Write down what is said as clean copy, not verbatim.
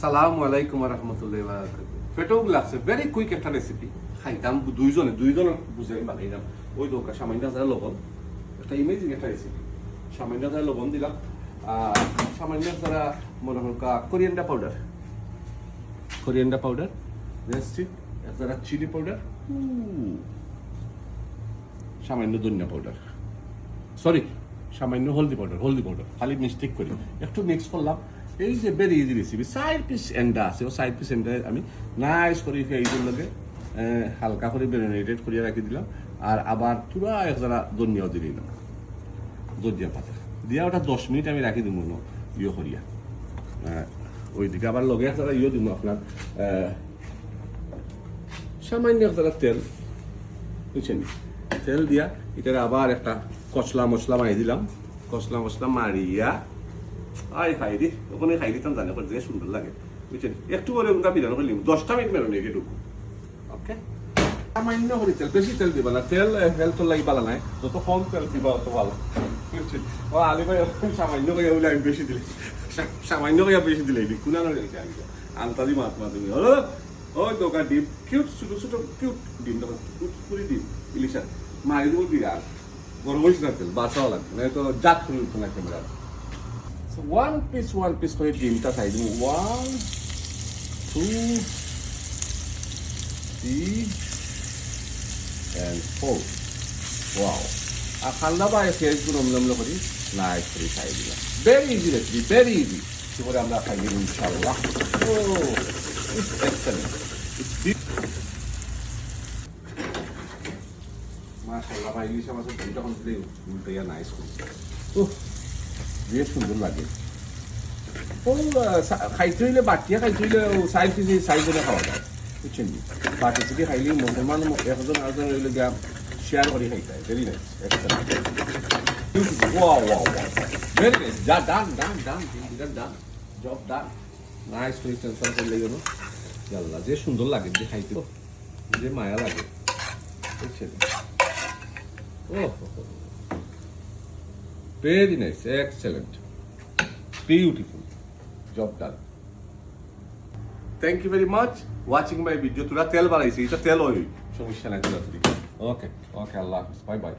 সালামু আলাইকুম রহমতুল্লাহি ওয়া বারাকাতুহু। ফেটক লাগছে ভেরি কুইক একটা রেসিপি খাইতাম দুইজন বুঝাই বানাইলাম ওই দোকা সামান্য যারা লবণ একটা ইমেজিং একটা রেসিপি সামান্য যারা লবণ দিলাম সামান্য যারা মনে হল কোরিয়ান্ডার পাউডার রেস্টি যারা চিলি পাউডার সামান্য ধনিয়া পাউডার সামান্য হলদি পাউডার খালি মিস্টেক করি একটু মিক্স করলাম। এই যে very easy recipe side piece এন্ডা আছে ও সাইড পিস এন্ডা আমি নাইস করে এইগুলোর লগে হালকা করে ম্যারিনেটেড করিয়া রাখি দিলাম। আর আবার পুরা এক যারা ধনিয়াও দিয়ে দিলাম, ধনিয়া পাতা দিয়া ওটা 10 মিনিট আমি রাখি দিব ইয়ে করিয়া। ওইদিকে আবার লগে এক যারা ইয়ে দিব আপনার সামান্য এক যারা তেল বুঝছেন, তেল দিয়া এটা আবার একটা কচলা মশলা মারি দিলাম। কচলা মশলা মারিয়া খাই দি ওখানে খাই দিতাম জানে যে সুন্দর লাগে বুঝছেন। একটু করে ওটা বিরানো করলি 10টা মিনিট মেরো নেই এটুকু। ওকে সামান্য করে তেল, বেশি তেল দিবা না, তেল হেলথ লাগি পালা নাই, যত কম তেল দিবা অত ভালো বুঝছেন। ও আলি ভাই সামান্য করে বলে আমি বেশি দিলে সামান্য করে বেশি দিলে কুনা রয়েছে আমি আলতা দি মাত তুমি হলো ওই দোকান ডিম কিউট ছোট ছোট কিউট ডিম দোকান পুরি ডিম ইলিশা মারি দেবো বিরাট গরম হয়েছে না তেল বাঁচাও লাগবে না তো জাত করে উঠতো না ক্যামেরা। one piece করে ডিমটা খাই দিব 1 2 3 and 4 ওয়াও। আর খান্না বা ফেসগুলো নমনমলো করি নাইস করে খাই দিলাম। Very easy recipe, very easy. এবারে আমরা খাই দিব ইনশাআল্লাহ। ও ইটস এক্সেলেন্ট, ইটস বিগ মাশাআল্লাহ। ভাই ইলিশ মাছের ডিমটা কোন দিলে উল্টাইয়া নাইস করছে, বেশ সুন্দর লাগে। ও খাইতে হইলে বাটিয়া খাইতে হইলে সাইজ পিসে সাইজ করে খাওয়া যায় বুঝছেন। বাটি চিটি খাইলে মুসলমান একজন আরেকজন হইলে গিয়া শেয়ার করে খাইতে হয়। Very nice, excellent, wow wow wow, very nice. Done job done, nice করে ট্রান্সফার করলে গেল আল্লাহ যে সুন্দর লাগে যে খাইতে, যে মায়া লাগে বুঝছেন। ও very nice, excellent, beautiful, job done. Thank you very much watching my video. তোরা তেল বাড়াইছি, এটা তেল ওই সমস্যা নাই। ওকে আল্লাহ হাফেজ, বাই বাই।